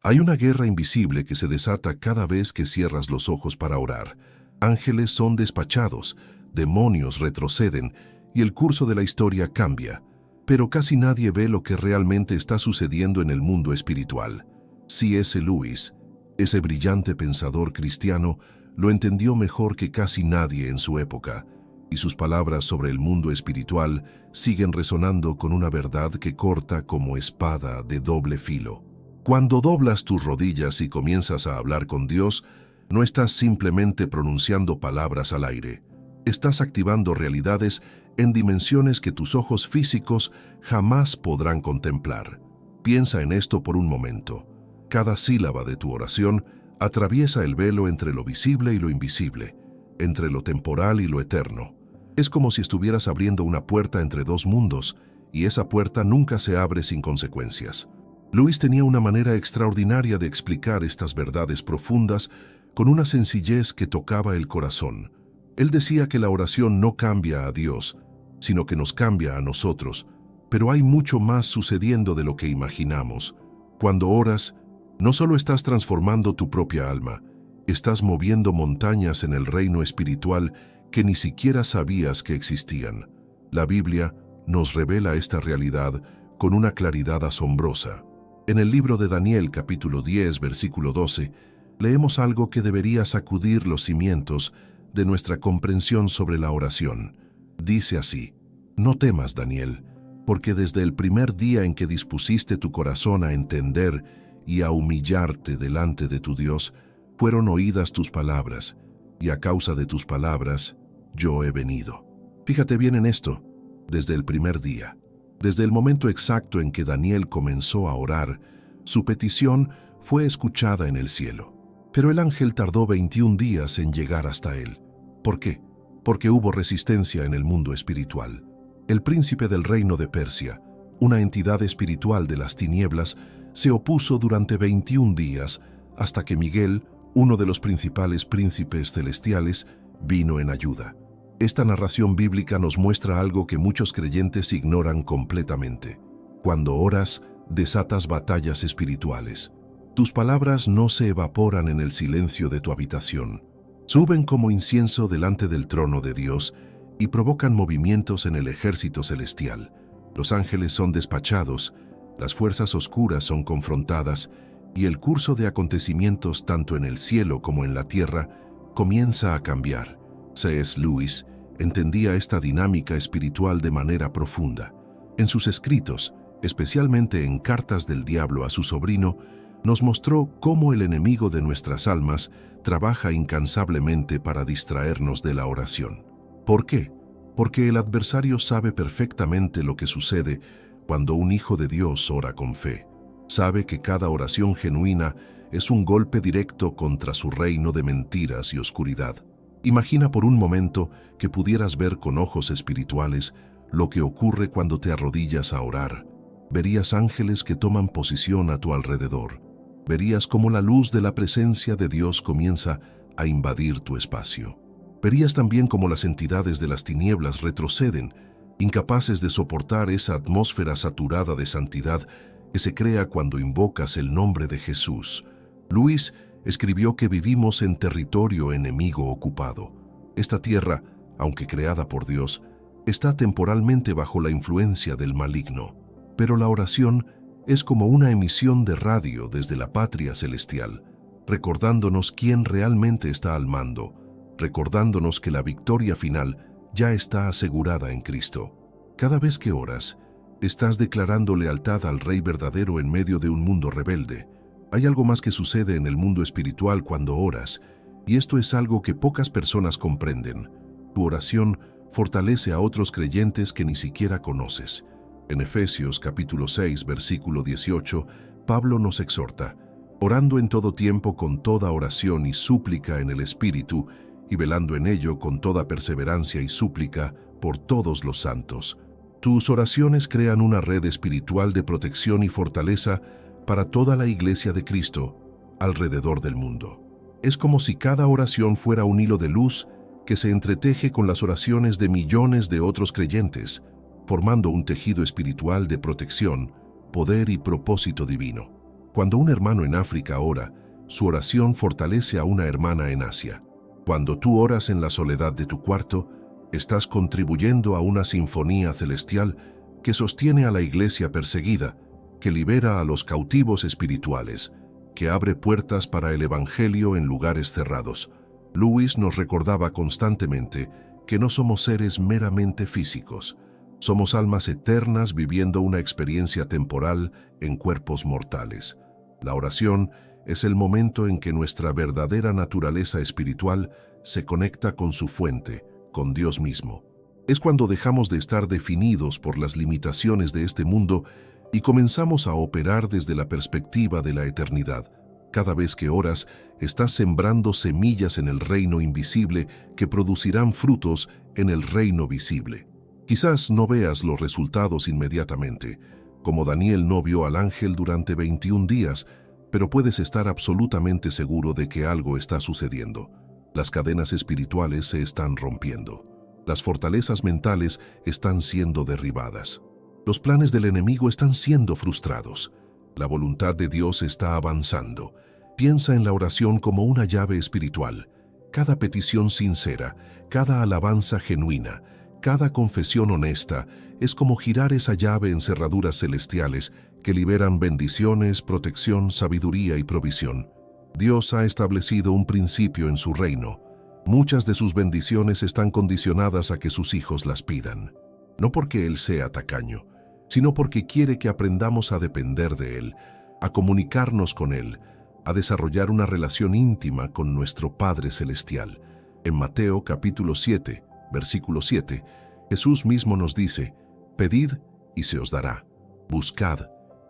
Hay una guerra invisible que se desata cada vez que cierras los ojos para orar. Ángeles son despachados, demonios retroceden y el curso de la historia cambia. Pero casi nadie ve lo que realmente está sucediendo en el mundo espiritual. C.S. Lewis, ese brillante pensador cristiano, lo entendió mejor que casi nadie en su época, y sus palabras sobre el mundo espiritual siguen resonando con una verdad que corta como espada de doble filo. Cuando doblas tus rodillas y comienzas a hablar con Dios, no estás simplemente pronunciando palabras al aire. Estás activando realidades en dimensiones que tus ojos físicos jamás podrán contemplar. Piensa en esto por un momento. Cada sílaba de tu oración atraviesa el velo entre lo visible y lo invisible, entre lo temporal y lo eterno. Es como si estuvieras abriendo una puerta entre dos mundos, y esa puerta nunca se abre sin consecuencias. Luis tenía una manera extraordinaria de explicar estas verdades profundas con una sencillez que tocaba el corazón. Él decía que la oración no cambia a Dios, sino que nos cambia a nosotros, pero hay mucho más sucediendo de lo que imaginamos. Cuando oras, no solo estás transformando tu propia alma, estás moviendo montañas en el reino espiritual que ni siquiera sabías que existían. La Biblia nos revela esta realidad con una claridad asombrosa. En el libro de Daniel, capítulo 10, versículo 12, leemos algo que debería sacudir los cimientos de nuestra comprensión sobre la oración. Dice así: «No temas, Daniel, porque desde el primer día en que dispusiste tu corazón a entender y a humillarte delante de tu Dios, fueron oídas tus palabras, y a causa de tus palabras, yo he venido». Fíjate bien en esto, desde el primer día. Desde el momento exacto en que Daniel comenzó a orar, su petición fue escuchada en el cielo. Pero el ángel tardó 21 días en llegar hasta él. ¿Por qué? Porque hubo resistencia en el mundo espiritual. El príncipe del reino de Persia, una entidad espiritual de las tinieblas, se opuso durante 21 días hasta que Miguel, uno de los principales príncipes celestiales, vino en ayuda. Esta narración bíblica nos muestra algo que muchos creyentes ignoran completamente. Cuando oras, desatas batallas espirituales. Tus palabras no se evaporan en el silencio de tu habitación. Suben como incienso delante del trono de Dios y provocan movimientos en el ejército celestial. Los ángeles son despachados, las fuerzas oscuras son confrontadas y el curso de acontecimientos tanto en el cielo como en la tierra comienza a cambiar. C.S. Lewis entendía esta dinámica espiritual de manera profunda. En sus escritos, especialmente en Cartas del Diablo a su sobrino, nos mostró cómo el enemigo de nuestras almas trabaja incansablemente para distraernos de la oración. ¿Por qué? Porque el adversario sabe perfectamente lo que sucede cuando un hijo de Dios ora con fe. Sabe que cada oración genuina es un golpe directo contra su reino de mentiras y oscuridad. Imagina por un momento que pudieras ver con ojos espirituales lo que ocurre cuando te arrodillas a orar. Verías ángeles que toman posición a tu alrededor. Verías cómo la luz de la presencia de Dios comienza a invadir tu espacio. Verías también cómo las entidades de las tinieblas retroceden, incapaces de soportar esa atmósfera saturada de santidad que se crea cuando invocas el nombre de Jesús. Luis escribió que vivimos en territorio enemigo ocupado. Esta tierra, aunque creada por Dios, está temporalmente bajo la influencia del maligno. Pero la oración es como una emisión de radio desde la patria celestial, recordándonos quién realmente está al mando, recordándonos que la victoria final ya está asegurada en Cristo. Cada vez que oras, estás declarando lealtad al Rey verdadero en medio de un mundo rebelde. Hay algo más que sucede en el mundo espiritual cuando oras, y esto es algo que pocas personas comprenden. Tu oración fortalece a otros creyentes que ni siquiera conoces. En Efesios capítulo 6, versículo 18, Pablo nos exhorta: orando en todo tiempo con toda oración y súplica en el Espíritu, y velando en ello con toda perseverancia y súplica por todos los santos. Tus oraciones crean una red espiritual de protección y fortaleza para toda la Iglesia de Cristo alrededor del mundo. Es como si cada oración fuera un hilo de luz que se entreteje con las oraciones de millones de otros creyentes, formando un tejido espiritual de protección, poder y propósito divino. Cuando un hermano en África ora, su oración fortalece a una hermana en Asia. Cuando tú oras en la soledad de tu cuarto, estás contribuyendo a una sinfonía celestial que sostiene a la iglesia perseguida, que libera a los cautivos espirituales, que abre puertas para el evangelio en lugares cerrados. Lewis nos recordaba constantemente que no somos seres meramente físicos. Somos almas eternas viviendo una experiencia temporal en cuerpos mortales. La oración es el momento en que nuestra verdadera naturaleza espiritual se conecta con su fuente, con Dios mismo. Es cuando dejamos de estar definidos por las limitaciones de este mundo y comenzamos a operar desde la perspectiva de la eternidad. Cada vez que oras, estás sembrando semillas en el reino invisible que producirán frutos en el reino visible. Quizás no veas los resultados inmediatamente, como Daniel no vio al ángel durante 21 días, pero puedes estar absolutamente seguro de que algo está sucediendo. Las cadenas espirituales se están rompiendo. Las fortalezas mentales están siendo derribadas. Los planes del enemigo están siendo frustrados. La voluntad de Dios está avanzando. Piensa en la oración como una llave espiritual. Cada petición sincera, cada alabanza genuina, cada confesión honesta es como girar esa llave en cerraduras celestiales que liberan bendiciones, protección, sabiduría y provisión. Dios ha establecido un principio en su reino. Muchas de sus bendiciones están condicionadas a que sus hijos las pidan. No porque Él sea tacaño, sino porque quiere que aprendamos a depender de Él, a comunicarnos con Él, a desarrollar una relación íntima con nuestro Padre Celestial. En Mateo capítulo 7, versículo 7, Jesús mismo nos dice: «Pedid y se os dará, buscad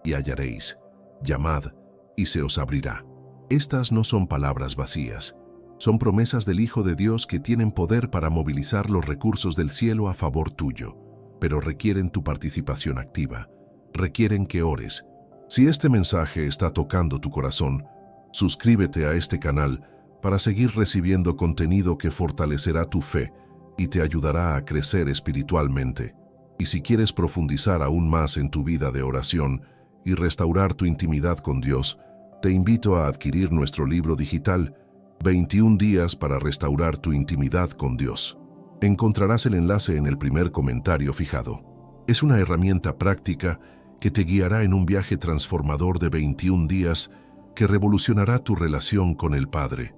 y hallaréis, llamad y se os abrirá». Estas no son palabras vacías, son promesas del Hijo de Dios que tienen poder para movilizar los recursos del cielo a favor tuyo, pero requieren tu participación activa, requieren que ores. Si este mensaje está tocando tu corazón, suscríbete a este canal para seguir recibiendo contenido que fortalecerá tu fe y te ayudará a crecer espiritualmente. Y si quieres profundizar aún más en tu vida de oración y restaurar tu intimidad con Dios, te invito a adquirir nuestro libro digital, 21 días para restaurar tu intimidad con Dios. Encontrarás el enlace en el primer comentario fijado. Es una herramienta práctica que te guiará en un viaje transformador de 21 días que revolucionará tu relación con el Padre.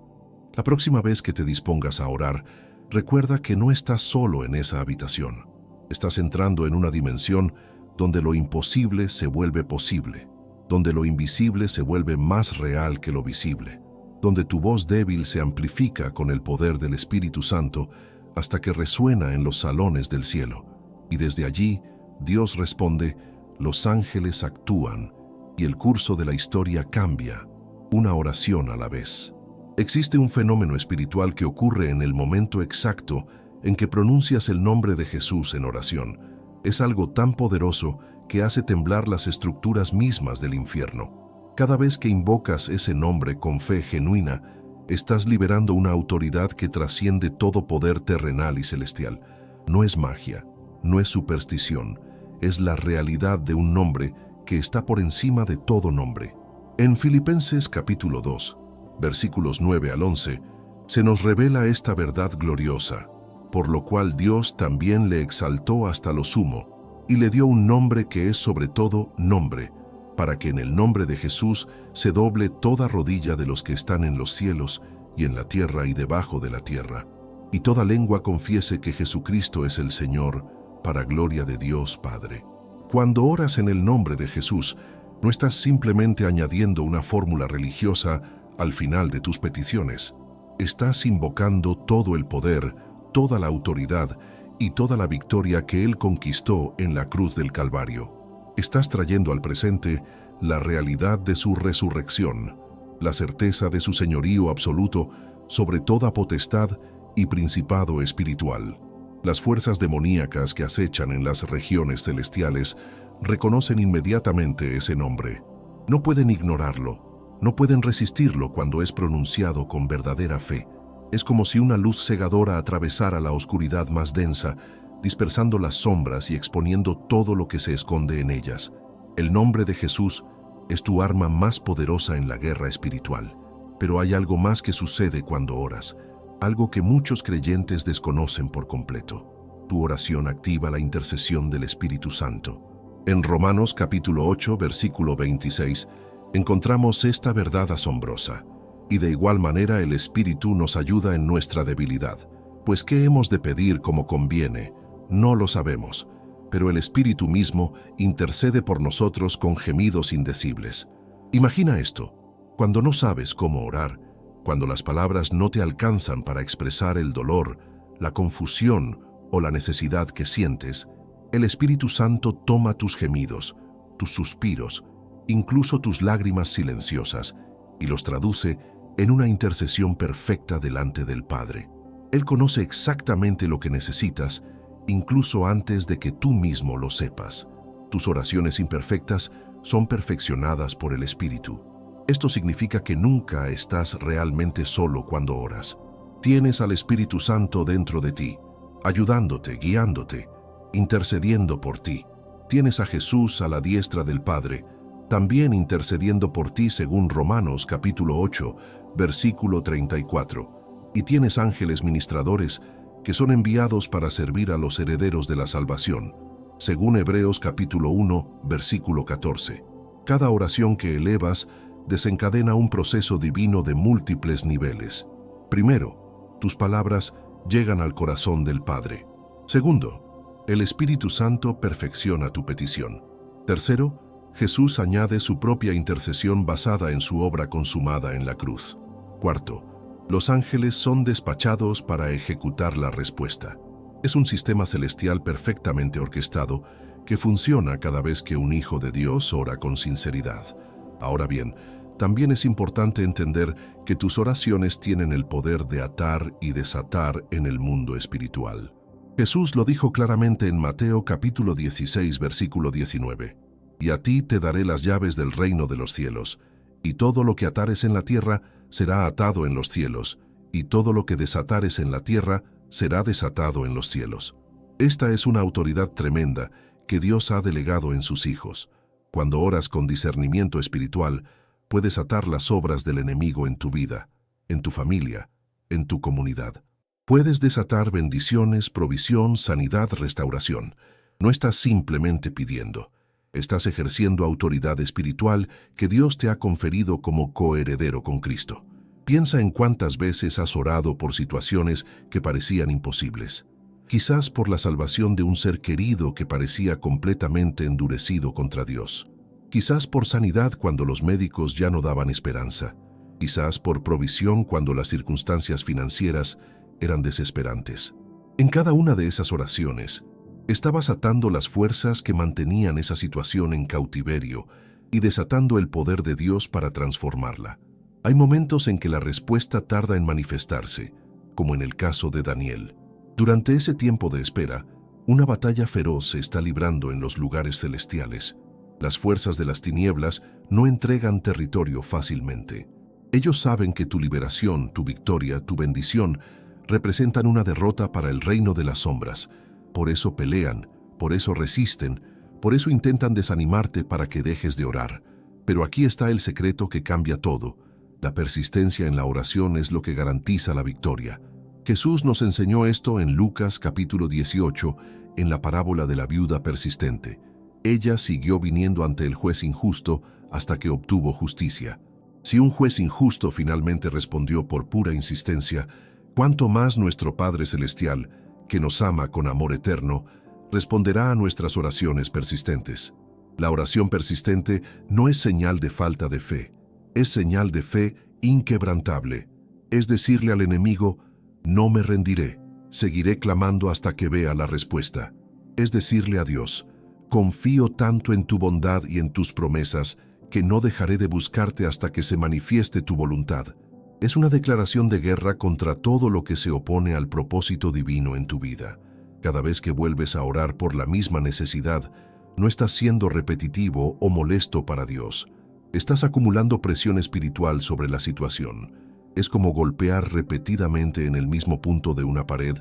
La próxima vez que te dispongas a orar, recuerda que no estás solo en esa habitación. Estás entrando en una dimensión donde lo imposible se vuelve posible, donde lo invisible se vuelve más real que lo visible, donde tu voz débil se amplifica con el poder del Espíritu Santo hasta que resuena en los salones del cielo. Y desde allí, Dios responde, los ángeles actúan y el curso de la historia cambia, una oración a la vez. Existe un fenómeno espiritual que ocurre en el momento exacto en que pronuncias el nombre de Jesús en oración. Es algo tan poderoso que hace temblar las estructuras mismas del infierno. Cada vez que invocas ese nombre con fe genuina, estás liberando una autoridad que trasciende todo poder terrenal y celestial. No es magia, no es superstición, es la realidad de un nombre que está por encima de todo nombre. En Filipenses capítulo 2, versículos 9 al 11, se nos revela esta verdad gloriosa, por lo cual Dios también le exaltó hasta lo sumo, y le dio un nombre que es sobre todo nombre, para que en el nombre de Jesús se doble toda rodilla de los que están en los cielos y en la tierra y debajo de la tierra, y toda lengua confiese que Jesucristo es el Señor, para gloria de Dios Padre. Cuando oras en el nombre de Jesús, no estás simplemente añadiendo una fórmula religiosa al final de tus peticiones. Estás invocando todo el poder, toda la autoridad y toda la victoria que Él conquistó en la cruz del Calvario. Estás trayendo al presente la realidad de su resurrección, la certeza de su señorío absoluto sobre toda potestad y principado espiritual. Las fuerzas demoníacas que acechan en las regiones celestiales reconocen inmediatamente ese nombre. No pueden ignorarlo, no pueden resistirlo cuando es pronunciado con verdadera fe. Es como si una luz cegadora atravesara la oscuridad más densa, dispersando las sombras y exponiendo todo lo que se esconde en ellas. El nombre de Jesús Es tu arma más poderosa en la guerra espiritual. Pero hay algo más que sucede cuando oras, algo que muchos creyentes desconocen por completo. Tu oración activa la intercesión del Espíritu Santo. En Romanos capítulo 8, versículo 26, encontramos esta verdad asombrosa. Y de igual manera el Espíritu nos ayuda en nuestra debilidad. Pues ¿qué hemos de pedir como conviene? No lo sabemos, pero el Espíritu mismo intercede por nosotros con gemidos indecibles. Imagina esto, cuando no sabes cómo orar, cuando las palabras no te alcanzan para expresar el dolor, la confusión o la necesidad que sientes, el Espíritu Santo toma tus gemidos, tus suspiros, incluso tus lágrimas silenciosas, y los traduce en una intercesión perfecta delante del Padre. Él conoce exactamente lo que necesitas, incluso antes de que tú mismo lo sepas. Tus oraciones imperfectas son perfeccionadas por el Espíritu. Esto significa que nunca estás realmente solo cuando oras. Tienes al Espíritu Santo dentro de ti, ayudándote, guiándote, intercediendo por ti. Tienes a Jesús a la diestra del Padre, también intercediendo por ti según Romanos capítulo 8, versículo 34. Y tienes ángeles ministradores que son enviados para servir a los herederos de la salvación, según Hebreos capítulo 1, versículo 14. Cada oración que elevas desencadena un proceso divino de múltiples niveles. Primero, tus palabras llegan al corazón del Padre. Segundo, el Espíritu Santo perfecciona tu petición. Tercero, Jesús añade su propia intercesión basada en su obra consumada en la cruz. Cuarto, los ángeles son despachados para ejecutar la respuesta. Es un sistema celestial perfectamente orquestado que funciona cada vez que un hijo de Dios ora con sinceridad. Ahora bien, también es importante entender que tus oraciones tienen el poder de atar y desatar en el mundo espiritual. Jesús lo dijo claramente en Mateo capítulo 16, versículo 19. Y a ti te daré las llaves del reino de los cielos, y todo lo que atares en la tierra será atado en los cielos, y todo lo que desatares en la tierra será desatado en los cielos. Esta es una autoridad tremenda que Dios ha delegado en sus hijos. Cuando oras con discernimiento espiritual, puedes atar las obras del enemigo en tu vida, en tu familia, en tu comunidad. Puedes desatar bendiciones, provisión, sanidad, restauración. No estás simplemente pidiendo. Estás ejerciendo autoridad espiritual que Dios te ha conferido como coheredero con Cristo. Piensa en cuántas veces has orado por situaciones que parecían imposibles. Quizás por la salvación de un ser querido que parecía completamente endurecido contra Dios. Quizás por sanidad cuando los médicos ya no daban esperanza. Quizás por provisión cuando las circunstancias financieras eran desesperantes. En cada una de esas oraciones, estabas atando las fuerzas que mantenían esa situación en cautiverio y desatando el poder de Dios para transformarla. Hay momentos en que la respuesta tarda en manifestarse, como en el caso de Daniel. Durante ese tiempo de espera, una batalla feroz se está librando en los lugares celestiales. Las fuerzas de las tinieblas no entregan territorio fácilmente. Ellos saben que tu liberación, tu victoria, tu bendición representan una derrota para el reino de las sombras. Por eso pelean, por eso resisten, por eso intentan desanimarte para que dejes de orar. Pero aquí está el secreto que cambia todo. La persistencia en la oración es lo que garantiza la victoria. Jesús nos enseñó esto en Lucas capítulo 18, en la parábola de la viuda persistente. Ella siguió viniendo ante el juez injusto hasta que obtuvo justicia. Si un juez injusto finalmente respondió por pura insistencia, ¿cuánto más nuestro Padre Celestial, que nos ama con amor eterno, responderá a nuestras oraciones persistentes? La oración persistente no es señal de falta de fe, es señal de fe inquebrantable. Es decirle al enemigo, no me rendiré, seguiré clamando hasta que vea la respuesta. Es decirle a Dios, confío tanto en tu bondad y en tus promesas que no dejaré de buscarte hasta que se manifieste tu voluntad. Es una declaración de guerra contra todo lo que se opone al propósito divino en tu vida. Cada vez que vuelves a orar por la misma necesidad, no estás siendo repetitivo o molesto para Dios. Estás acumulando presión espiritual sobre la situación. Es como golpear repetidamente en el mismo punto de una pared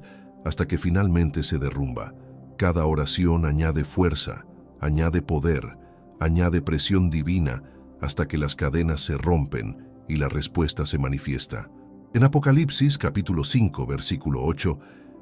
hasta que finalmente se derrumba. Cada oración añade fuerza, añade poder, añade presión divina, hasta que las cadenas se rompen y la respuesta se manifiesta. En Apocalipsis capítulo 5, versículo 8,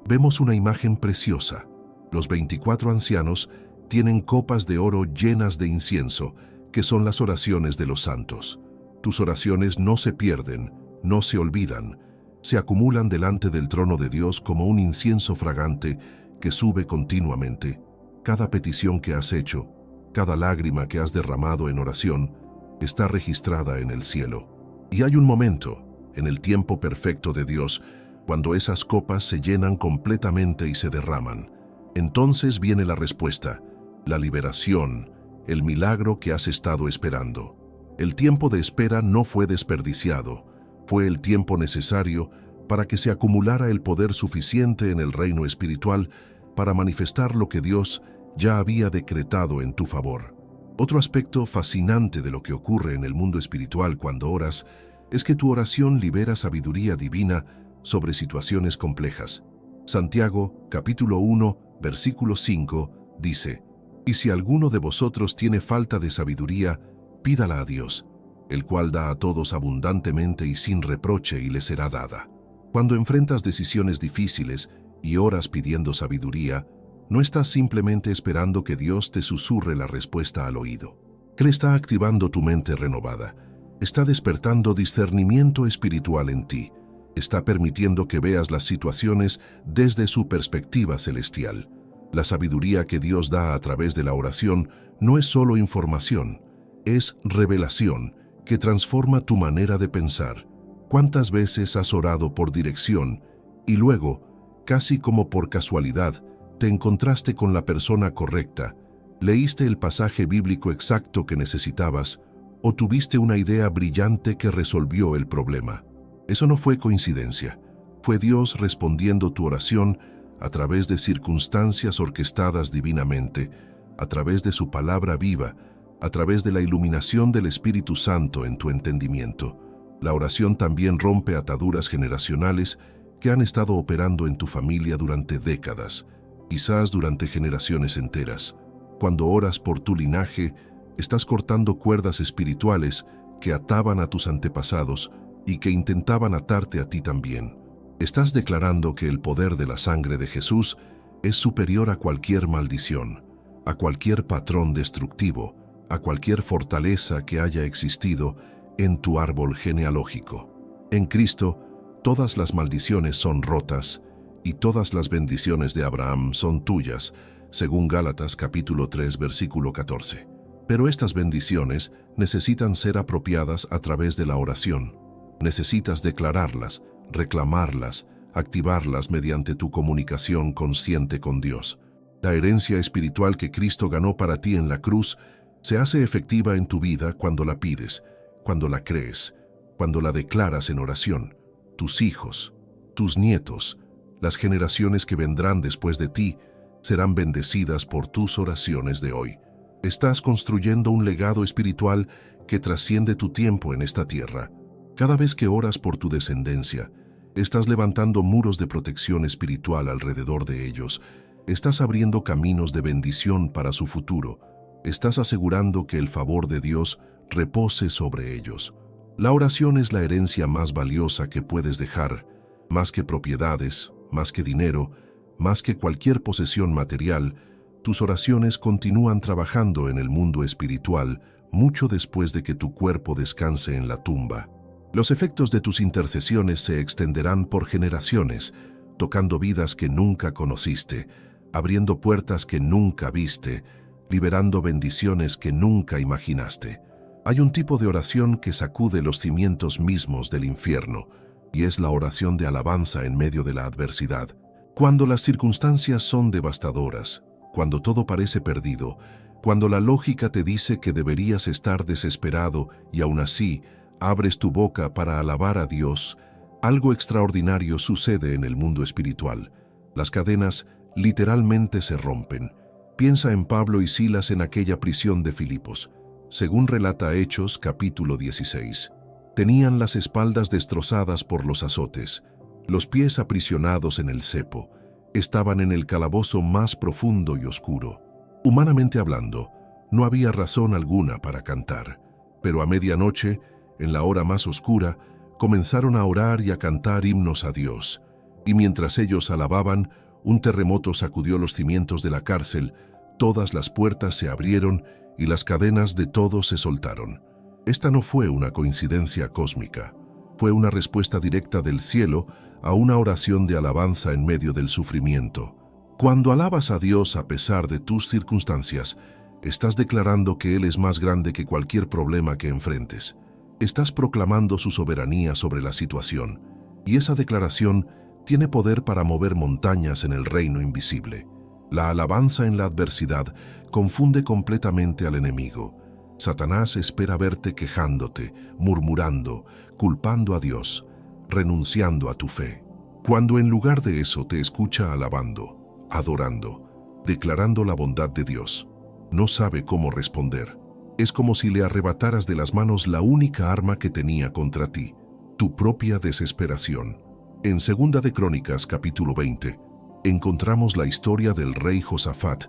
vemos una imagen preciosa. Los 24 ancianos tienen copas de oro llenas de incienso, que son las oraciones de los santos. Tus oraciones no se pierden, no se olvidan, se acumulan delante del trono de Dios como un incienso fragante que sube continuamente. Cada petición que has hecho, cada lágrima que has derramado en oración, está registrada en el cielo. Y hay un momento, en el tiempo perfecto de Dios, cuando esas copas se llenan completamente y se derraman. Entonces viene la respuesta, la liberación, el milagro que has estado esperando. El tiempo de espera no fue desperdiciado, fue el tiempo necesario para que se acumulara el poder suficiente en el reino espiritual para manifestar lo que Dios ya había decretado en tu favor. Otro aspecto fascinante de lo que ocurre en el mundo espiritual cuando oras es que tu oración libera sabiduría divina sobre situaciones complejas. Santiago, capítulo 1, versículo 5, dice: «Y si alguno de vosotros tiene falta de sabiduría, pídala a Dios, el cual da a todos abundantemente y sin reproche, y le será dada». Cuando enfrentas decisiones difíciles y oras pidiendo sabiduría, no estás simplemente esperando que Dios te susurre la respuesta al oído. Él está activando tu mente renovada. Está despertando discernimiento espiritual en ti. Está permitiendo que veas las situaciones desde su perspectiva celestial. La sabiduría que Dios da a través de la oración no es solo información, es revelación que transforma tu manera de pensar. ¿Cuántas veces has orado por dirección y luego, casi como por casualidad, te encontraste con la persona correcta, leíste el pasaje bíblico exacto que necesitabas o tuviste una idea brillante que resolvió el problema? Eso no fue coincidencia, fue Dios respondiendo tu oración a través de circunstancias orquestadas divinamente, a través de su palabra viva, a través de la iluminación del Espíritu Santo en tu entendimiento. La oración también rompe ataduras generacionales que han estado operando en tu familia durante décadas, quizás durante generaciones enteras. Cuando oras por tu linaje, estás cortando cuerdas espirituales que ataban a tus antepasados y que intentaban atarte a ti también. Estás declarando que el poder de la sangre de Jesús es superior a cualquier maldición, a cualquier patrón destructivo, a cualquier fortaleza que haya existido en tu árbol genealógico. En Cristo, todas las maldiciones son rotas y todas las bendiciones de Abraham son tuyas, según Gálatas capítulo 3, versículo 14. Pero estas bendiciones necesitan ser apropiadas a través de la oración. Necesitas declararlas, reclamarlas, activarlas mediante tu comunicación consciente con Dios. La herencia espiritual que Cristo ganó para ti en la cruz se hace efectiva en tu vida cuando la pides, cuando la crees, cuando la declaras en oración. Tus hijos, tus nietos, las generaciones que vendrán después de ti, serán bendecidas por tus oraciones de hoy. Estás construyendo un legado espiritual que trasciende tu tiempo en esta tierra. Cada vez que oras por tu descendencia, estás levantando muros de protección espiritual alrededor de ellos. Estás abriendo caminos de bendición para su futuro. Estás asegurando que el favor de Dios repose sobre ellos. La oración es la herencia más valiosa que puedes dejar, más que propiedades, más que dinero, más que cualquier posesión material. Tus oraciones continúan trabajando en el mundo espiritual mucho después de que tu cuerpo descanse en la tumba. Los efectos de tus intercesiones se extenderán por generaciones, tocando vidas que nunca conociste, abriendo puertas que nunca viste, liberando bendiciones que nunca imaginaste. Hay un tipo de oración que sacude los cimientos mismos del infierno, y es la oración de alabanza en medio de la adversidad. Cuando las circunstancias son devastadoras, cuando todo parece perdido, cuando la lógica te dice que deberías estar desesperado y aún así abres tu boca para alabar a Dios, algo extraordinario sucede en el mundo espiritual. Las cadenas literalmente se rompen. Piensa en Pablo y Silas en aquella prisión de Filipos. Según relata Hechos, capítulo 16. Tenían las espaldas destrozadas por los azotes, los pies aprisionados en el cepo. Estaban en el calabozo más profundo y oscuro. Humanamente hablando, no había razón alguna para cantar. Pero a medianoche, en la hora más oscura, comenzaron a orar y a cantar himnos a Dios. Y mientras ellos alababan, un terremoto sacudió los cimientos de la cárcel, todas las puertas se abrieron y las cadenas de todos se soltaron. Esta no fue una coincidencia cósmica, fue una respuesta directa del cielo a una oración de alabanza en medio del sufrimiento. Cuando alabas a Dios a pesar de tus circunstancias, estás declarando que Él es más grande que cualquier problema que enfrentes. Estás proclamando su soberanía sobre la situación, y esa declaración tiene poder para mover montañas en el reino invisible. La alabanza en la adversidad confunde completamente al enemigo. Satanás espera verte quejándote, murmurando, culpando a Dios, renunciando a tu fe. Cuando en lugar de eso te escucha alabando, adorando, declarando la bondad de Dios, no sabe cómo responder. Es como si le arrebataras de las manos la única arma que tenía contra ti, tu propia desesperación. En 2 de Crónicas, capítulo 20, encontramos la historia del rey Josafat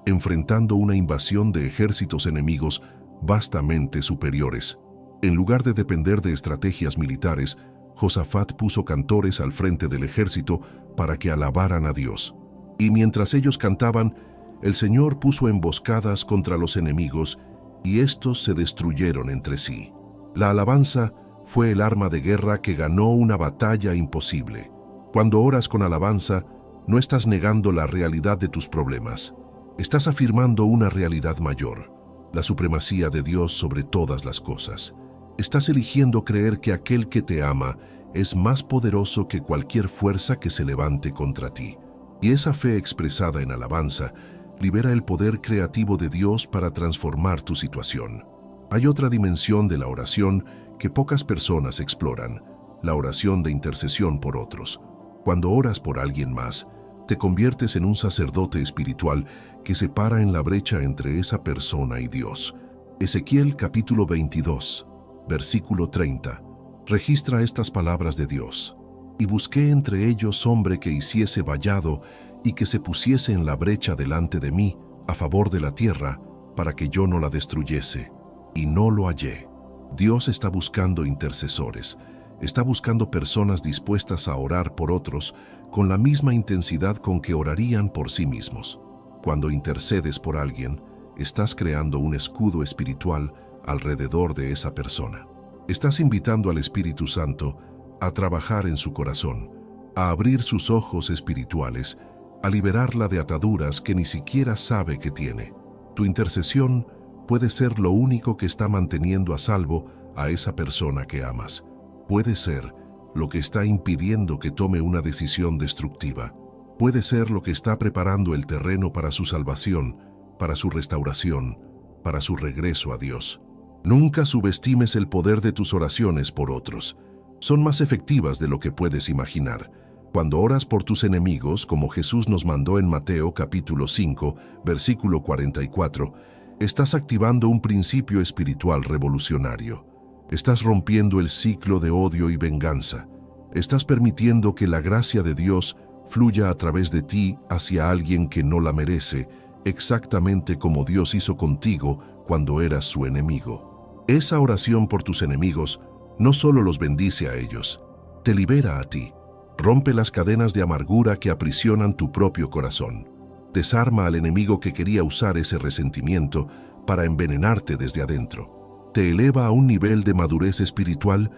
enfrentando una invasión de ejércitos enemigos vastamente superiores. En lugar de depender de estrategias militares, Josafat puso cantores al frente del ejército para que alabaran a Dios. Y mientras ellos cantaban, el Señor puso emboscadas contra los enemigos y estos se destruyeron entre sí. La alabanza fue el arma de guerra que ganó una batalla imposible. Cuando oras con alabanza, no estás negando la realidad de tus problemas. Estás afirmando una realidad mayor, la supremacía de Dios sobre todas las cosas. Estás eligiendo creer que aquel que te ama es más poderoso que cualquier fuerza que se levante contra ti. Y esa fe expresada en alabanza libera el poder creativo de Dios para transformar tu situación. Hay otra dimensión de la oración que pocas personas exploran, la oración de intercesión por otros. Cuando oras por alguien más, te conviertes en un sacerdote espiritual que se para en la brecha entre esa persona y Dios. Ezequiel capítulo 22, versículo 30, registra estas palabras de Dios. Y busqué entre ellos hombre que hiciese vallado y que se pusiese en la brecha delante de mí, a favor de la tierra, para que yo no la destruyese. Y no lo hallé. Dios está buscando intercesores, está buscando personas dispuestas a orar por otros con la misma intensidad con que orarían por sí mismos. Cuando intercedes por alguien, estás creando un escudo espiritual alrededor de esa persona. Estás invitando al Espíritu Santo a trabajar en su corazón, a abrir sus ojos espirituales, a liberarla de ataduras que ni siquiera sabe que tiene. Tu intercesión puede ser lo único que está manteniendo a salvo a esa persona que amas. Puede ser lo que está impidiendo que tome una decisión destructiva. Puede ser lo que está preparando el terreno para su salvación, para su restauración, para su regreso a Dios. Nunca subestimes el poder de tus oraciones por otros. Son más efectivas de lo que puedes imaginar. Cuando oras por tus enemigos, como Jesús nos mandó en Mateo capítulo 5, versículo 44, estás activando un principio espiritual revolucionario. Estás rompiendo el ciclo de odio y venganza. Estás permitiendo que la gracia de Dios fluya a través de ti hacia alguien que no la merece, exactamente como Dios hizo contigo cuando eras su enemigo. Esa oración por tus enemigos no solo los bendice a ellos, te libera a ti. Rompe las cadenas de amargura que aprisionan tu propio corazón. Desarma al enemigo que quería usar ese resentimiento para envenenarte desde adentro. Te eleva a un nivel de madurez espiritual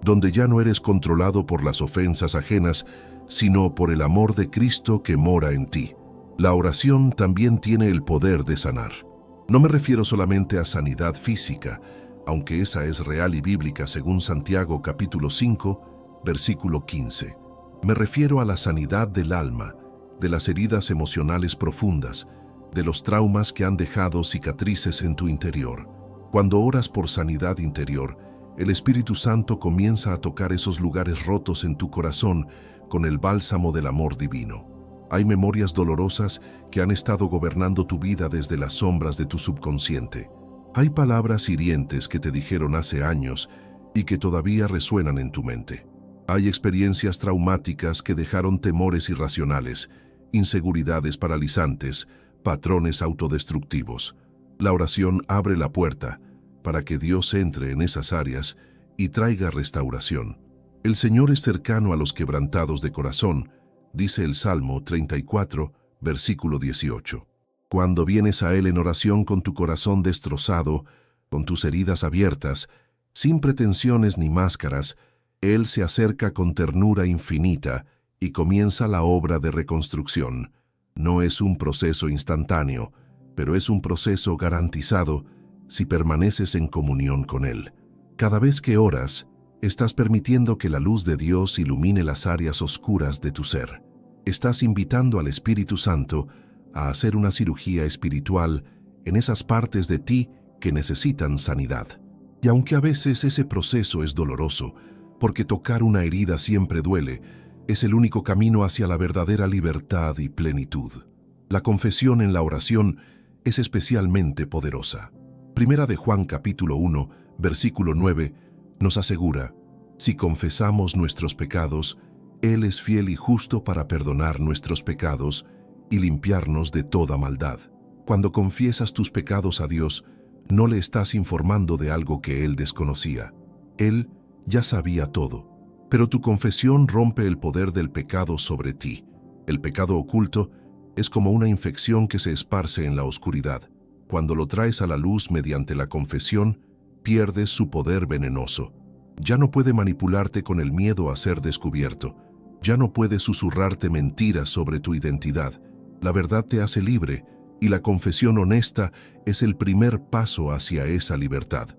donde ya no eres controlado por las ofensas ajenas, sino por el amor de Cristo que mora en ti. La oración también tiene el poder de sanar. No me refiero solamente a sanidad física, aunque esa es real y bíblica según Santiago capítulo 5, versículo 15. Me refiero a la sanidad del alma, de las heridas emocionales profundas, de los traumas que han dejado cicatrices en tu interior. Cuando oras por sanidad interior, el Espíritu Santo comienza a tocar esos lugares rotos en tu corazón con el bálsamo del amor divino. Hay memorias dolorosas que han estado gobernando tu vida desde las sombras de tu subconsciente. Hay palabras hirientes que te dijeron hace años y que todavía resuenan en tu mente. Hay experiencias traumáticas que dejaron temores irracionales, inseguridades paralizantes, patrones autodestructivos. La oración abre la puerta, para que Dios entre en esas áreas y traiga restauración. El Señor es cercano a los quebrantados de corazón, dice el Salmo 34, versículo 18. Cuando vienes a Él en oración con tu corazón destrozado, con tus heridas abiertas, sin pretensiones ni máscaras, Él se acerca con ternura infinita y comienza la obra de reconstrucción. No es un proceso instantáneo, pero es un proceso garantizado si permaneces en comunión con Él. Cada vez que oras, estás permitiendo que la luz de Dios ilumine las áreas oscuras de tu ser. Estás invitando al Espíritu Santo a hacer una cirugía espiritual en esas partes de ti que necesitan sanidad. Y aunque a veces ese proceso es doloroso, porque tocar una herida siempre duele, es el único camino hacia la verdadera libertad y plenitud. La confesión en la oración es especialmente poderosa. Primera de Juan capítulo 1, versículo 9, nos asegura: si confesamos nuestros pecados, Él es fiel y justo para perdonar nuestros pecados y limpiarnos de toda maldad. Cuando confiesas tus pecados a Dios, no le estás informando de algo que Él desconocía. Él ya sabía todo, pero tu confesión rompe el poder del pecado sobre ti. El pecado oculto es como una infección que se esparce en la oscuridad. Cuando lo traes a la luz mediante la confesión, pierdes su poder venenoso. Ya no puede manipularte con el miedo a ser descubierto. Ya no puede susurrarte mentiras sobre tu identidad. La verdad te hace libre, y la confesión honesta es el primer paso hacia esa libertad.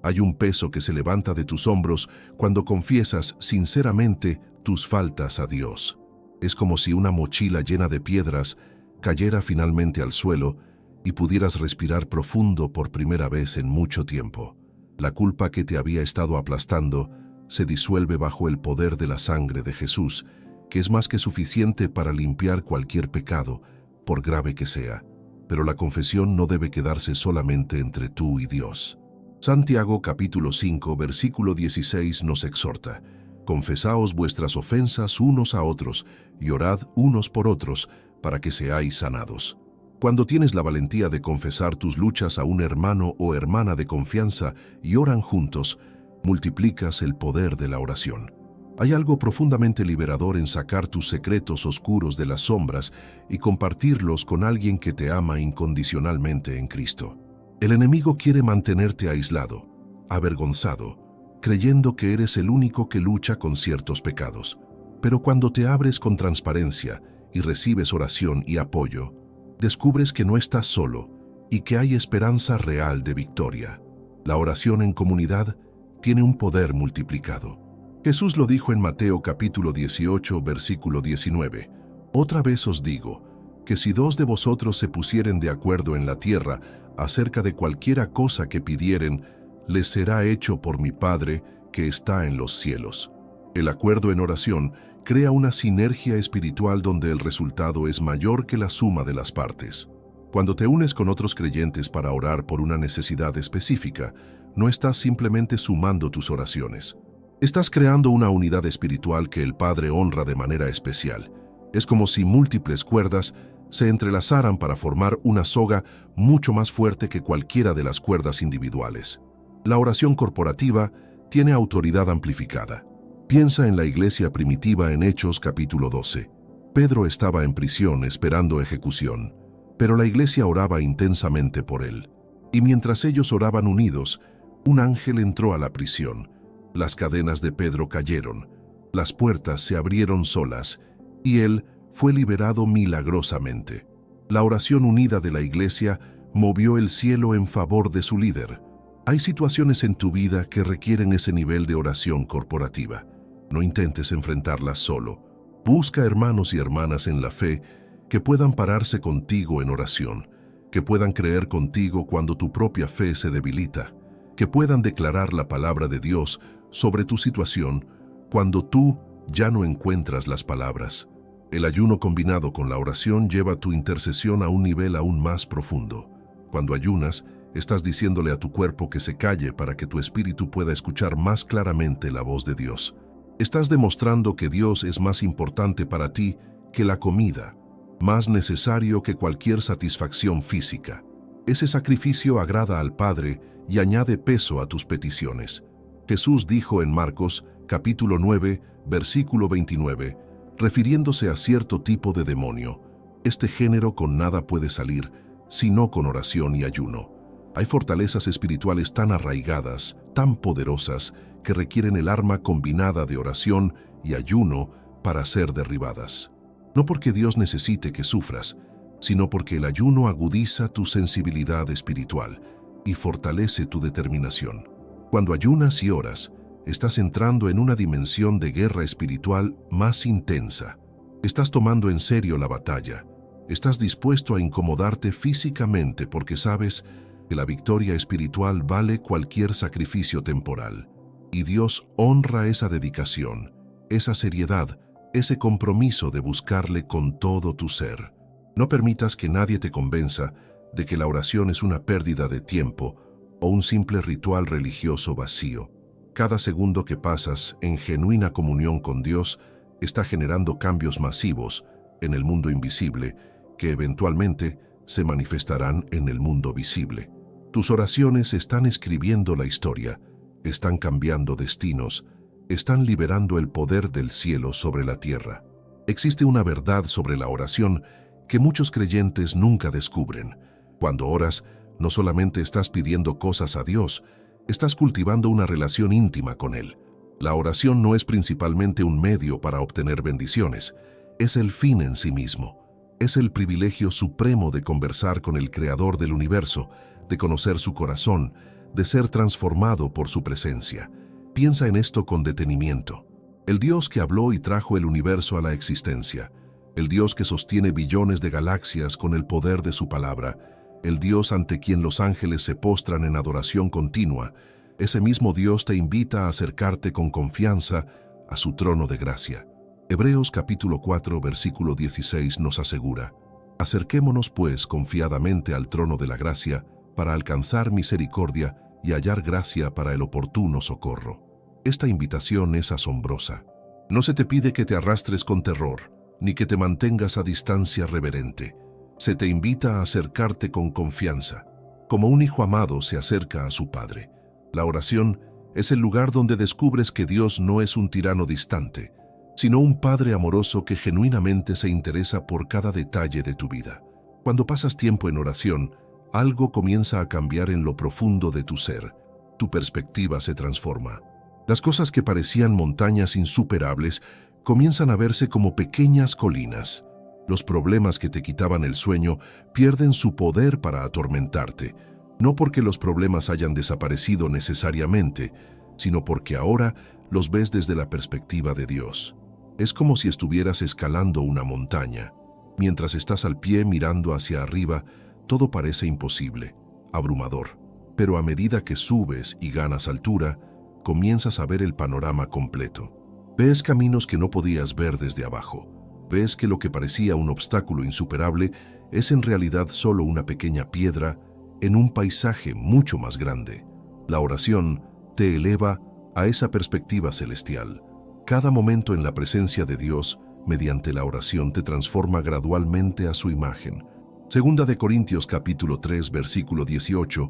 Hay un peso que se levanta de tus hombros cuando confiesas sinceramente tus faltas a Dios. Es como si una mochila llena de piedras cayera finalmente al suelo y pudieras respirar profundo por primera vez en mucho tiempo. La culpa que te había estado aplastando se disuelve bajo el poder de la sangre de Jesús, que es más que suficiente para limpiar cualquier pecado, por grave que sea. Pero la confesión no debe quedarse solamente entre tú y Dios. Santiago capítulo 5, versículo 16 nos exhorta: confesaos vuestras ofensas unos a otros y orad unos por otros para que seáis sanados. Cuando tienes la valentía de confesar tus luchas a un hermano o hermana de confianza y oran juntos, multiplicas el poder de la oración. Hay algo profundamente liberador en sacar tus secretos oscuros de las sombras y compartirlos con alguien que te ama incondicionalmente en Cristo. El enemigo quiere mantenerte aislado, avergonzado, creyendo que eres el único que lucha con ciertos pecados. Pero cuando te abres con transparencia y recibes oración y apoyo, descubres que no estás solo y que hay esperanza real de victoria. La oración en comunidad tiene un poder multiplicado. Jesús lo dijo en Mateo capítulo 18, versículo 19. Otra vez os digo, que si dos de vosotros se pusieren de acuerdo en la tierra acerca de cualquiera cosa que pidieren, les será hecho por mi Padre que está en los cielos. El acuerdo en oración crea una sinergia espiritual donde el resultado es mayor que la suma de las partes. Cuando te unes con otros creyentes para orar por una necesidad específica, no estás simplemente sumando tus oraciones. Estás creando una unidad espiritual que el Padre honra de manera especial. Es como si múltiples cuerdas se entrelazaran para formar una soga mucho más fuerte que cualquiera de las cuerdas individuales. La oración corporativa tiene autoridad amplificada. Piensa en la iglesia primitiva en Hechos capítulo 12. Pedro estaba en prisión esperando ejecución, pero la iglesia oraba intensamente por él. Y mientras ellos oraban unidos, un ángel entró a la prisión. Las cadenas de Pedro cayeron, las puertas se abrieron solas y él fue liberado milagrosamente. La oración unida de la iglesia movió el cielo en favor de su líder. Hay situaciones en tu vida que requieren ese nivel de oración corporativa. No intentes enfrentarlas solo. Busca hermanos y hermanas en la fe que puedan pararse contigo en oración, que puedan creer contigo cuando tu propia fe se debilita, que puedan declarar la palabra de Dios sobre tu situación cuando tú ya no encuentras las palabras. El ayuno combinado con la oración lleva tu intercesión a un nivel aún más profundo. Cuando ayunas, estás diciéndole a tu cuerpo que se calle para que tu espíritu pueda escuchar más claramente la voz de Dios. Estás demostrando que Dios es más importante para ti que la comida, más necesario que cualquier satisfacción física. Ese sacrificio agrada al Padre y añade peso a tus peticiones. Jesús dijo en Marcos, capítulo 9, versículo 29, refiriéndose a cierto tipo de demonio: este género con nada puede salir, sino con oración y ayuno. Hay fortalezas espirituales tan arraigadas, tan poderosas, que requieren el arma combinada de oración y ayuno para ser derribadas. No porque Dios necesite que sufras, sino porque el ayuno agudiza tu sensibilidad espiritual y fortalece tu determinación. Cuando ayunas y oras, estás entrando en una dimensión de guerra espiritual más intensa. Estás tomando en serio la batalla. Estás dispuesto a incomodarte físicamente porque sabes que la victoria espiritual vale cualquier sacrificio temporal. Y Dios honra esa dedicación, esa seriedad, ese compromiso de buscarle con todo tu ser. No permitas que nadie te convenza de que la oración es una pérdida de tiempo o un simple ritual religioso vacío. Cada segundo que pasas en genuina comunión con Dios está generando cambios masivos en el mundo invisible que eventualmente se manifestarán en el mundo visible. Tus oraciones están escribiendo la historia, están cambiando destinos, están liberando el poder del cielo sobre la tierra. Existe una verdad sobre la oración que muchos creyentes nunca descubren. Cuando oras, no solamente estás pidiendo cosas a Dios, estás cultivando una relación íntima con Él. La oración no es principalmente un medio para obtener bendiciones, es el fin en sí mismo. Es el privilegio supremo de conversar con el Creador del universo, de conocer su corazón, de ser transformado por su presencia. Piensa en esto con detenimiento. El Dios que habló y trajo el universo a la existencia, el Dios que sostiene billones de galaxias con el poder de su palabra, el Dios ante quien los ángeles se postran en adoración continua, ese mismo Dios te invita a acercarte con confianza a su trono de gracia. Hebreos capítulo 4, versículo 16 nos asegura: acerquémonos pues confiadamente al trono de la gracia para alcanzar misericordia y hallar gracia para el oportuno socorro. Esta invitación es asombrosa. No se te pide que te arrastres con terror, ni que te mantengas a distancia reverente. Se te invita a acercarte con confianza, como un hijo amado se acerca a su padre. La oración es el lugar donde descubres que Dios no es un tirano distante, sino un Padre amoroso que genuinamente se interesa por cada detalle de tu vida. Cuando pasas tiempo en oración, algo comienza a cambiar en lo profundo de tu ser. Tu perspectiva se transforma. Las cosas que parecían montañas insuperables comienzan a verse como pequeñas colinas. Los problemas que te quitaban el sueño pierden su poder para atormentarte, no porque los problemas hayan desaparecido necesariamente, sino porque ahora los ves desde la perspectiva de Dios. Es como si estuvieras escalando una montaña. Mientras estás al pie mirando hacia arriba, todo parece imposible, abrumador. Pero a medida que subes y ganas altura, comienzas a ver el panorama completo. Ves caminos que no podías ver desde abajo. Ves que lo que parecía un obstáculo insuperable es en realidad solo una pequeña piedra en un paisaje mucho más grande. La oración te eleva a esa perspectiva celestial. Cada momento en la presencia de Dios, mediante la oración, te transforma gradualmente a su imagen. Segunda de Corintios capítulo 3, versículo 18,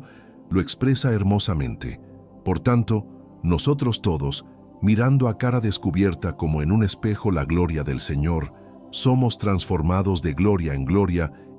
lo expresa hermosamente. Por tanto, nosotros todos, mirando a cara descubierta como en un espejo la gloria del Señor, somos transformados de gloria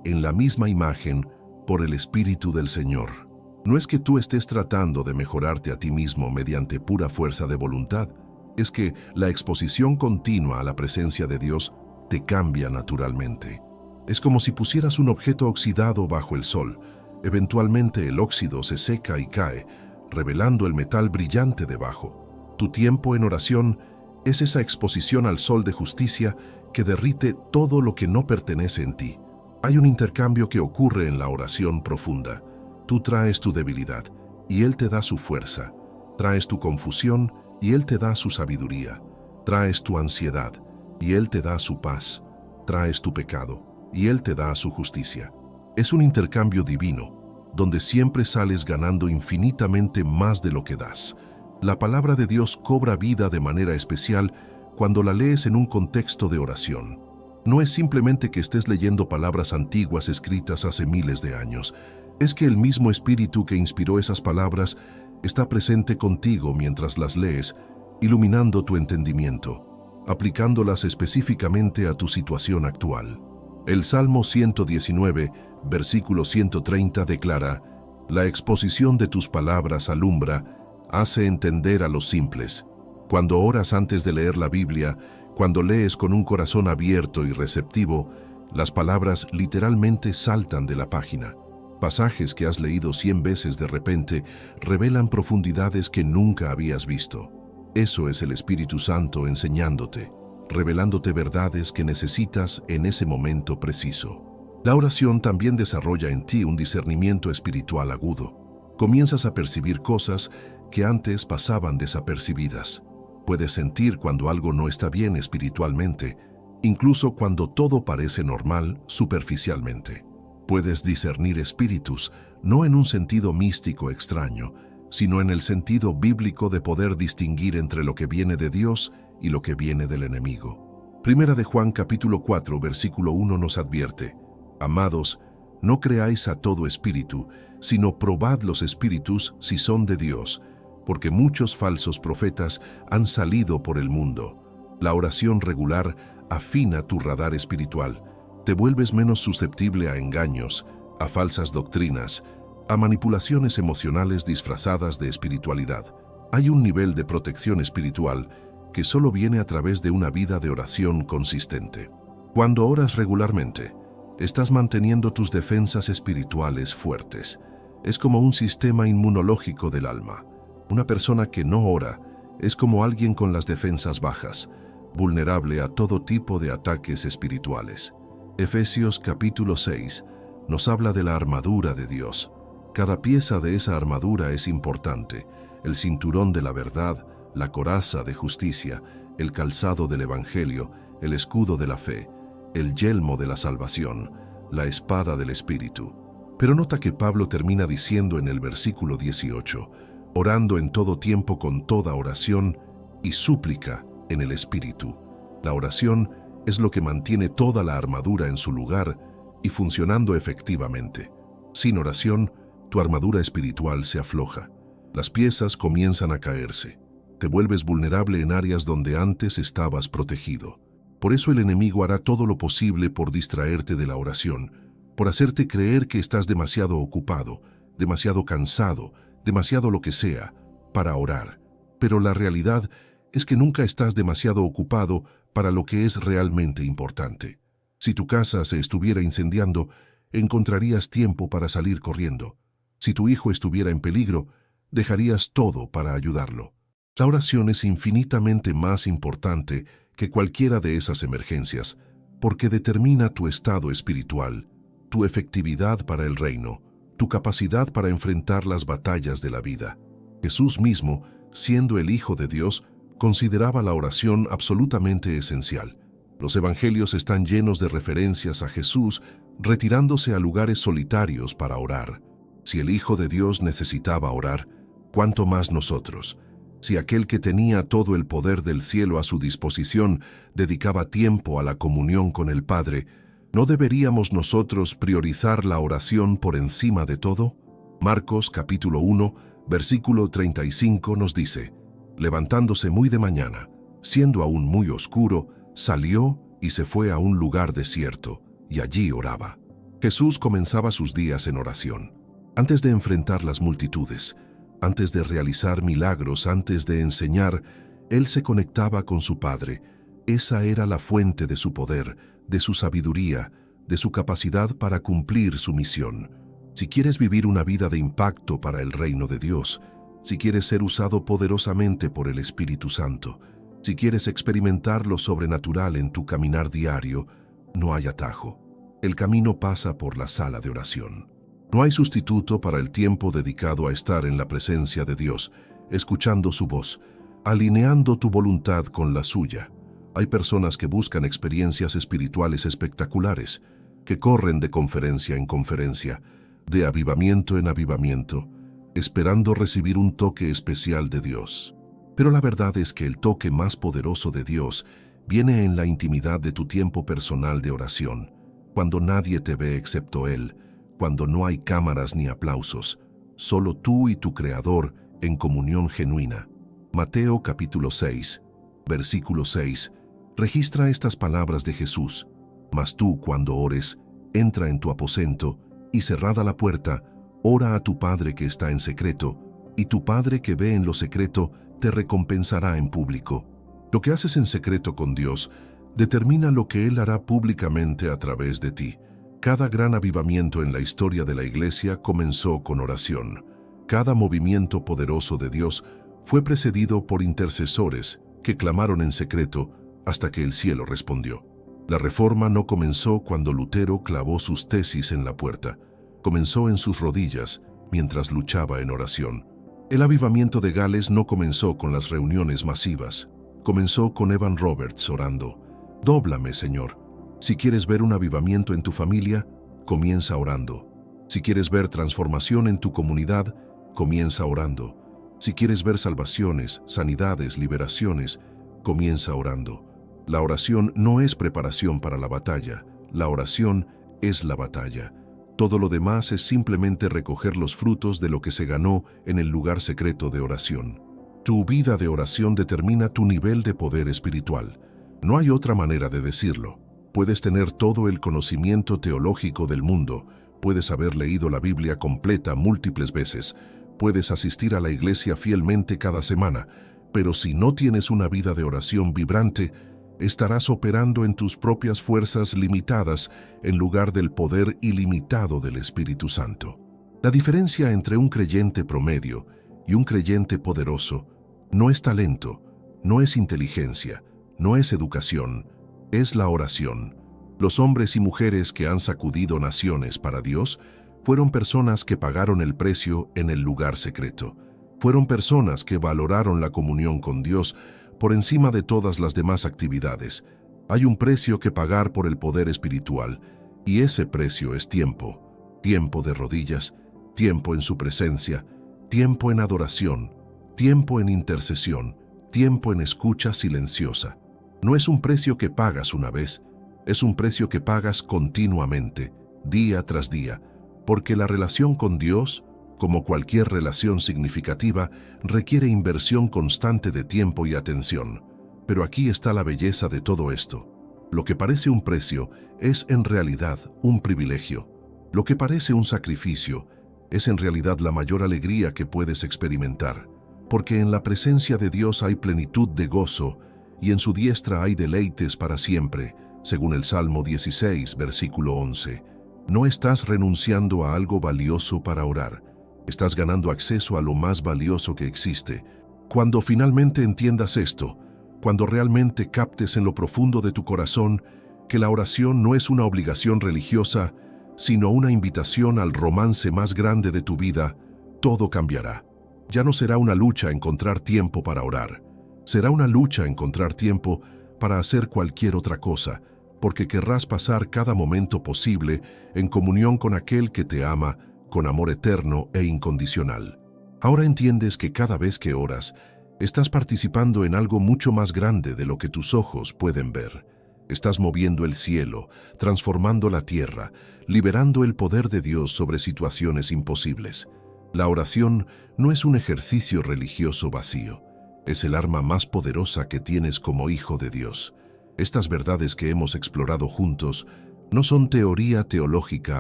en la misma imagen por el Espíritu del Señor. No es que tú estés tratando de mejorarte a ti mismo mediante pura fuerza de voluntad, es que la exposición continua a la presencia de Dios te cambia naturalmente. Es como si pusieras un objeto oxidado bajo el sol. Eventualmente el óxido se seca y cae, revelando el metal brillante debajo. Tu tiempo en oración es esa exposición al sol de justicia que derrite todo lo que no pertenece en ti. Hay un intercambio que ocurre en la oración profunda. Tú traes tu debilidad y Él te da su fuerza. Traes tu confusión y Él te da su sabiduría. Traes tu ansiedad y Él te da su paz. Traes tu pecado y Él te da su justicia. Es un intercambio divino, donde siempre sales ganando infinitamente más de lo que das. La palabra de Dios cobra vida de manera especial cuando la lees en un contexto de oración. No es simplemente que estés leyendo palabras antiguas escritas hace miles de años. Es que el mismo Espíritu que inspiró esas palabras está presente contigo mientras las lees, iluminando tu entendimiento, aplicándolas específicamente a tu situación actual. El Salmo 119, versículo 130 declara: «La exposición de tus palabras alumbra, hace entender a los simples». Cuando oras antes de leer la Biblia, cuando lees con un corazón abierto y receptivo, las palabras literalmente saltan de la página. Pasajes que has leído 100 veces de repente revelan profundidades que nunca habías visto. Eso es el Espíritu Santo enseñándote, revelándote verdades que necesitas en ese momento preciso. La oración también desarrolla en ti un discernimiento espiritual agudo. Comienzas a percibir cosas que antes pasaban desapercibidas. Puedes sentir cuando algo no está bien espiritualmente, incluso cuando todo parece normal superficialmente. Puedes discernir espíritus, no en un sentido místico extraño, sino en el sentido bíblico de poder distinguir entre lo que viene de Dios y lo que viene del enemigo. Primera de Juan capítulo 4, versículo 1 nos advierte: «Amados, no creáis a todo espíritu, sino probad los espíritus si son de Dios, porque muchos falsos profetas han salido por el mundo». La oración regular afina tu radar espiritual. Te vuelves menos susceptible a engaños, a falsas doctrinas, a manipulaciones emocionales disfrazadas de espiritualidad. Hay un nivel de protección espiritual que solo viene a través de una vida de oración consistente. Cuando oras regularmente, estás manteniendo tus defensas espirituales fuertes. Es como un sistema inmunológico del alma. Una persona que no ora es como alguien con las defensas bajas, vulnerable a todo tipo de ataques espirituales. Efesios capítulo 6 nos habla de la armadura de Dios. Cada pieza de esa armadura es importante: el cinturón de la verdad, la coraza de justicia, el calzado del Evangelio, el escudo de la fe, el yelmo de la salvación, la espada del Espíritu. Pero nota que Pablo termina diciendo en el versículo 18: «Orando en todo tiempo con toda oración y súplica en el Espíritu». La oración es lo que mantiene toda la armadura en su lugar y funcionando efectivamente. Sin oración, tu armadura espiritual se afloja. Las piezas comienzan a caerse. Te vuelves vulnerable en áreas donde antes estabas protegido. Por eso el enemigo hará todo lo posible por distraerte de la oración, por hacerte creer que estás demasiado ocupado, demasiado cansado, demasiado lo que sea, para orar. Pero la realidad es que nunca estás demasiado ocupado para lo que es realmente importante. Si tu casa se estuviera incendiando, encontrarías tiempo para salir corriendo. Si tu hijo estuviera en peligro, dejarías todo para ayudarlo. La oración es infinitamente más importante que cualquiera de esas emergencias, porque determina tu estado espiritual, tu efectividad para el reino, tu capacidad para enfrentar las batallas de la vida. Jesús mismo, siendo el Hijo de Dios, consideraba la oración absolutamente esencial. Los evangelios están llenos de referencias a Jesús retirándose a lugares solitarios para orar. Si el Hijo de Dios necesitaba orar, ¿cuánto más nosotros? Si aquel que tenía todo el poder del cielo a su disposición dedicaba tiempo a la comunión con el Padre, ¿no deberíamos nosotros priorizar la oración por encima de todo? Marcos capítulo 1, versículo 35 nos dice: «Levantándose muy de mañana, siendo aún muy oscuro, salió y se fue a un lugar desierto, y allí oraba». Jesús comenzaba sus días en oración. Antes de enfrentar las multitudes, antes de realizar milagros, antes de enseñar, Él se conectaba con su Padre. Esa era la fuente de su poder, de su sabiduría, de su capacidad para cumplir su misión. Si quieres vivir una vida de impacto para el reino de Dios, si quieres ser usado poderosamente por el Espíritu Santo, si quieres experimentar lo sobrenatural en tu caminar diario, no hay atajo. El camino pasa por la sala de oración. No hay sustituto para el tiempo dedicado a estar en la presencia de Dios, escuchando su voz, alineando tu voluntad con la suya. Hay personas que buscan experiencias espirituales espectaculares, que corren de conferencia en conferencia, de avivamiento en avivamiento, esperando recibir un toque especial de Dios. Pero la verdad es que el toque más poderoso de Dios viene en la intimidad de tu tiempo personal de oración, cuando nadie te ve excepto Él, cuando no hay cámaras ni aplausos, solo tú y tu Creador en comunión genuina. Mateo capítulo 6, versículo 6, registra estas palabras de Jesús: Mas tú, cuando ores, entra en tu aposento y cerrada la puerta, ora a tu Padre que está en secreto, y tu Padre que ve en lo secreto te recompensará en público. Lo que haces en secreto con Dios determina lo que Él hará públicamente a través de ti. Cada gran avivamiento en la historia de la Iglesia comenzó con oración. Cada movimiento poderoso de Dios fue precedido por intercesores que clamaron en secreto hasta que el cielo respondió. La Reforma no comenzó cuando Lutero clavó sus tesis en la puerta. Comenzó en sus rodillas mientras luchaba en oración. El avivamiento de Gales no comenzó con las reuniones masivas. Comenzó con Evan Roberts orando: «Dóblame, Señor». Si quieres ver un avivamiento en tu familia, comienza orando. Si quieres ver transformación en tu comunidad, comienza orando. Si quieres ver salvaciones, sanidades, liberaciones, comienza orando. La oración no es preparación para la batalla, la oración es la batalla. Todo lo demás es simplemente recoger los frutos de lo que se ganó en el lugar secreto de oración. Tu vida de oración determina tu nivel de poder espiritual. No hay otra manera de decirlo. Puedes tener todo el conocimiento teológico del mundo, puedes haber leído la Biblia completa múltiples veces, puedes asistir a la iglesia fielmente cada semana, pero si no tienes una vida de oración vibrante, estarás operando en tus propias fuerzas limitadas en lugar del poder ilimitado del Espíritu Santo. La diferencia entre un creyente promedio y un creyente poderoso no es talento, no es inteligencia, no es educación, es la oración. Los hombres y mujeres que han sacudido naciones para Dios fueron personas que pagaron el precio en el lugar secreto. Fueron personas que valoraron la comunión con Dios por encima de todas las demás actividades. Hay un precio que pagar por el poder espiritual, y ese precio es tiempo. Tiempo de rodillas, tiempo en su presencia, tiempo en adoración, tiempo en intercesión, tiempo en escucha silenciosa. No es un precio que pagas una vez, es un precio que pagas continuamente, día tras día, porque la relación con Dios, como cualquier relación significativa, requiere inversión constante de tiempo y atención. Pero aquí está la belleza de todo esto. Lo que parece un precio es en realidad un privilegio. Lo que parece un sacrificio es en realidad la mayor alegría que puedes experimentar, porque en la presencia de Dios hay plenitud de gozo, y en su diestra hay deleites para siempre, según el Salmo 16, versículo 11. No estás renunciando a algo valioso para orar. Estás ganando acceso a lo más valioso que existe. Cuando finalmente entiendas esto, cuando realmente captes en lo profundo de tu corazón que la oración no es una obligación religiosa, sino una invitación al romance más grande de tu vida, todo cambiará. Ya no será una lucha encontrar tiempo para orar. Será una lucha encontrar tiempo para hacer cualquier otra cosa, porque querrás pasar cada momento posible en comunión con aquel que te ama con amor eterno e incondicional. Ahora entiendes que cada vez que oras, estás participando en algo mucho más grande de lo que tus ojos pueden ver. Estás moviendo el cielo, transformando la tierra, liberando el poder de Dios sobre situaciones imposibles. La oración no es un ejercicio religioso vacío. Es el arma más poderosa que tienes como hijo de Dios. Estas verdades que hemos explorado juntos no son teoría teológica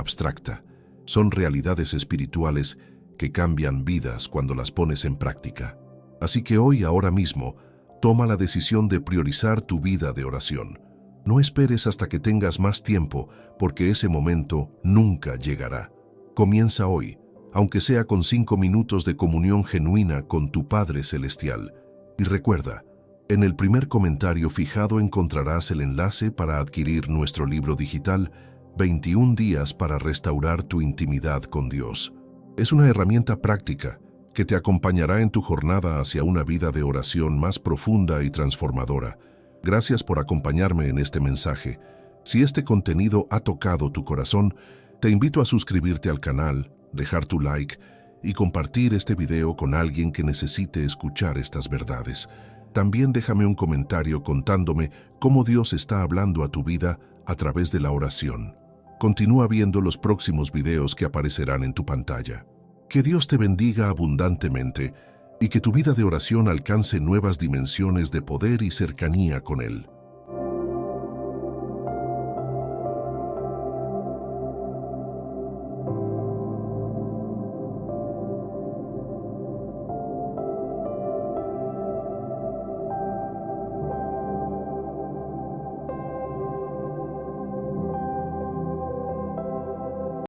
abstracta, son realidades espirituales que cambian vidas cuando las pones en práctica. Así que hoy, ahora mismo, toma la decisión de priorizar tu vida de oración. No esperes hasta que tengas más tiempo, porque ese momento nunca llegará. Comienza hoy, aunque sea con 5 minutos de comunión genuina con tu Padre Celestial. Y recuerda, en el primer comentario fijado encontrarás el enlace para adquirir nuestro libro digital 21 días para restaurar tu intimidad con Dios. Es una herramienta práctica que te acompañará en tu jornada hacia una vida de oración más profunda y transformadora. Gracias por acompañarme en este mensaje. Si este contenido ha tocado tu corazón, te invito a suscribirte al canal, dejar tu like y compartir este video con alguien que necesite escuchar estas verdades. También déjame un comentario contándome cómo Dios está hablando a tu vida a través de la oración. Continúa viendo los próximos videos que aparecerán en tu pantalla. Que Dios te bendiga abundantemente y que tu vida de oración alcance nuevas dimensiones de poder y cercanía con Él.